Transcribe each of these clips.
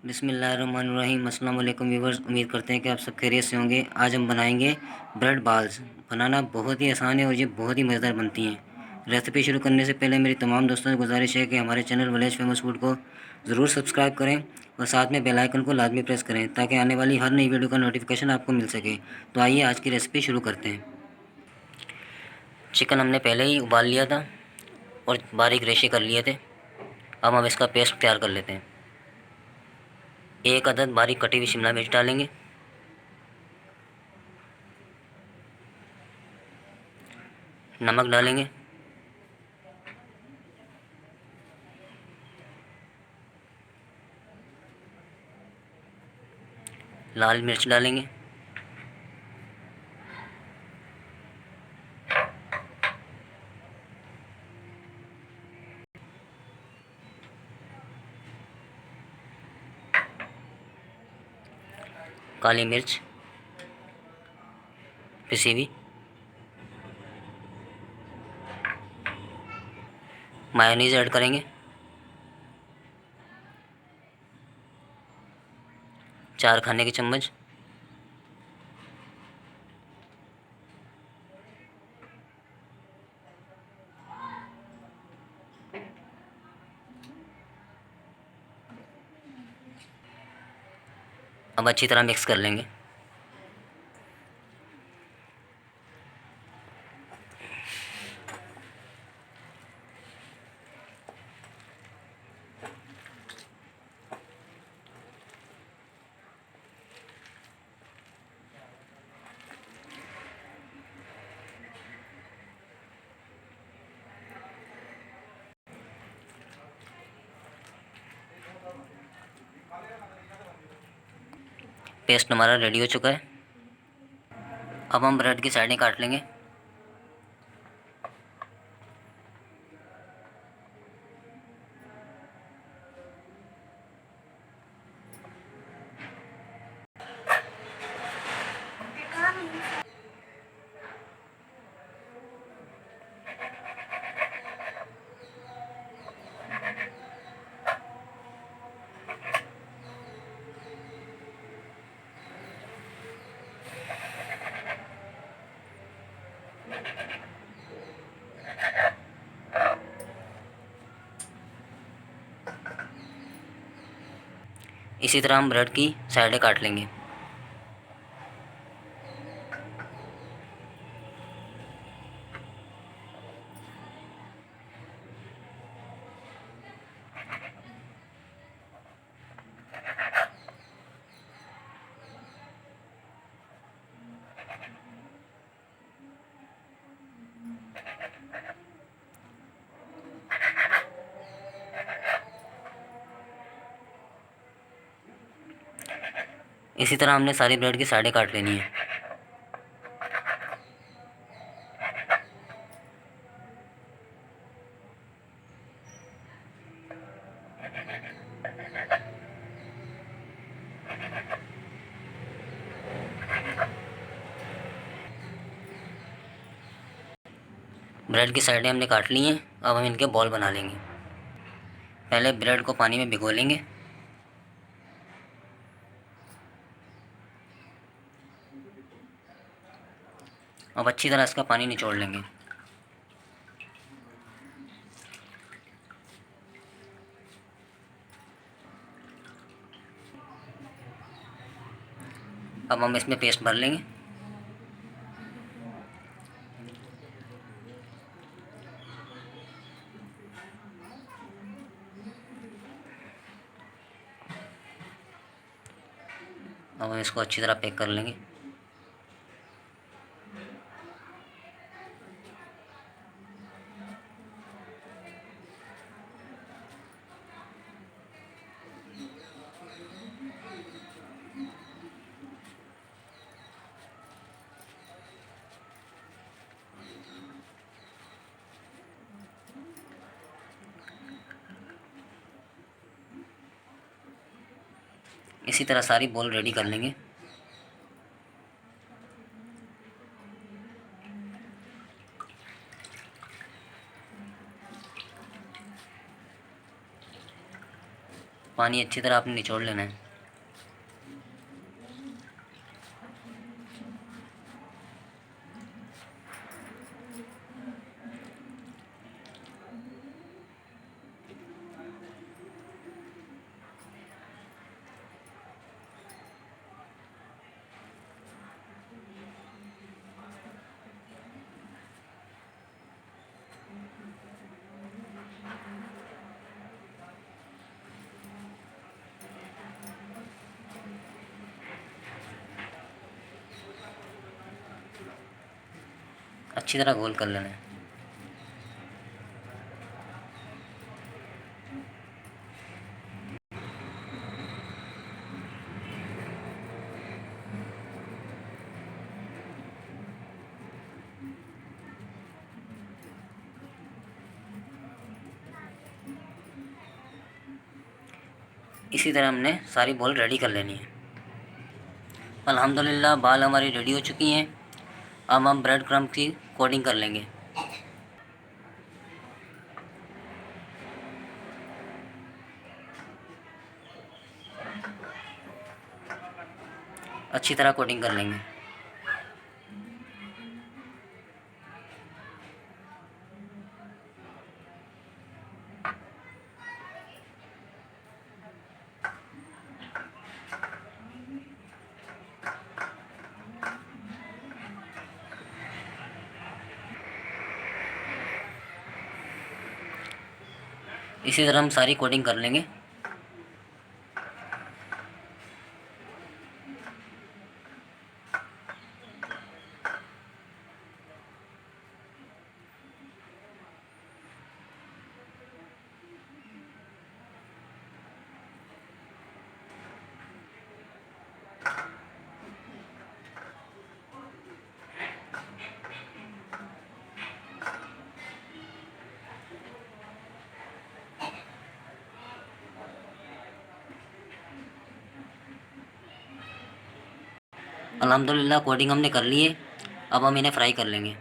बिस्मिल्लाहिर्रहमानिर्रहीम। अस्सलाम वालेकुम व्यूअर्स, उम्मीद करते हैं कि आप सब खैरियत से होंगे। आज हम बनाएंगे ब्रेड बाल्स। बनाना बहुत ही आसान है और ये बहुत ही मज़ेदार बनती हैं। रेसिपी शुरू करने से पहले मेरी तमाम दोस्तों से गुजारिश है कि हमारे चैनल विलेज फेमस फूड को ज़रूर सब्सक्राइब करें और साथ में बेल आइकन को लाजमी प्रेस करें ताकि आने वाली हर नई वीडियो का नोटिफिकेशन आपको मिल सके। तो आइए आज की रेसिपी शुरू करते हैं। चिकन हमने पहले ही उबाल लिया था और बारीक रेशे कर लिए थे। अब हम इसका पेस्ट तैयार कर लेते हैं। एक अदद बारीक कटी हुई शिमला मिर्च डालेंगे। नमक डालेंगे। लाल मिर्च डालेंगे। काली मिर्च पिसी हुई। मायोनीज़ ऐड करेंगे। 4 खाने के चम्मच। अब अच्छी तरह मिक्स कर लेंगे। पेस्ट हमारा रेडी हो चुका है। अब हम ब्रेड की साइडें काट लेंगे। इसी तरह हम ब्रेड की साइडें काट लेंगे। इसी तरह हमने सारी ब्रेड की साइडें काट लेनी है। ब्रेड की साइडें हमने काट ली हैं। अब हम इनके बॉल बना लेंगे। पहले ब्रेड को पानी में भिगो लेंगे। अब अच्छी तरह इसका पानी निचोड़ लेंगे। अब हम इसमें पेस्ट भर लेंगे। अब हम इसको अच्छी तरह पैक कर लेंगे। इसी तरह सारी बॉल रेडी कर लेंगे। पानी अच्छी तरह आपने निचोड़ लेना है। अच्छी तरह घोल कर लेना है। इसी तरह हमने सारी बॉल रेडी कर लेनी है। अल्हम्दुलिल्लाह बाल हमारी रेडी हो चुकी हैं। अब हम ब्रेड क्रम्ब की कोटिंग कर लेंगे। अच्छी तरह कोटिंग कर लेंगे। इसी तरह हम सारी कोटिंग कर लेंगे। अल्हम्दुलिल्लाह कोटिंग हमने कर ली है। अब हम इन्हें फ्राई कर लेंगे।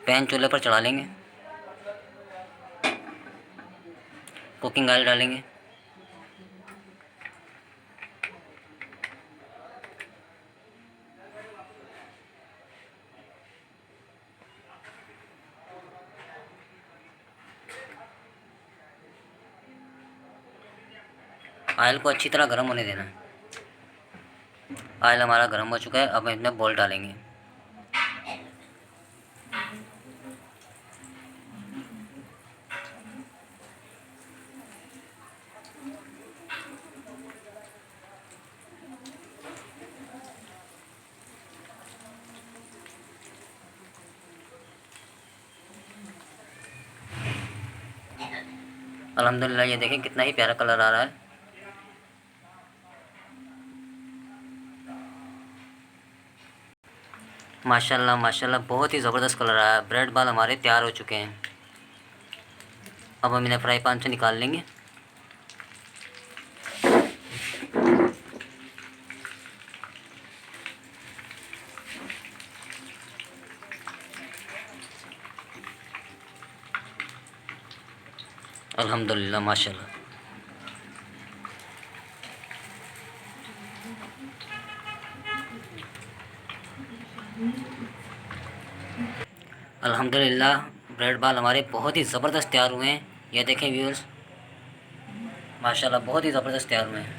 पैन चूल्हे पर चढ़ा लेंगे। कुकिंग ऑयल डालेंगे। ऑयल को अच्छी तरह गर्म होने देना है। ऑयल हमारा गर्म हो चुका है। अब इसमें बॉल डालेंगे। अल्हम्दुलिल्लाह ये देखें कितना ही प्यारा कलर आ रहा है। माशाल्लाह माशाल्लाह बहुत ही ज़बरदस्त कलर आया है। ब्रेड बाल हमारे तैयार हो चुके हैं। अब हम इन्हें फ्राई पैन से निकाल लेंगे। अल्हम्दुलिल्लाह माशाल्लाह। अल्हम्दुलिल्लाह ब्रेड बाल हमारे बहुत ही ज़बरदस्त तैयार हुए हैं। ये देखें व्यूअर्स, माशाल्लाह बहुत ही ज़बरदस्त तैयार हुए हैं।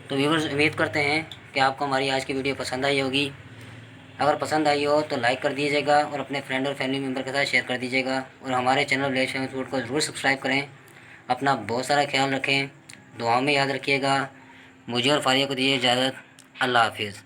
तो व्यूअर्स उम्मीद करते हैं कि आपको हमारी आज की वीडियो पसंद आई होगी। अगर पसंद आई हो तो लाइक कर दीजिएगा और अपने फ्रेंड और फैमिली मेम्बर के साथ शेयर कर दीजिएगा। और हमारे चैनल विलेज फैमिली फूड को ज़रूर सब्सक्राइब करें। अपना बहुत सारा ख्याल रखें। दुआओं में याद रखिएगा। मुझे और फारिया को दीजिए इजाज़त। अल्लाह हाफिज़।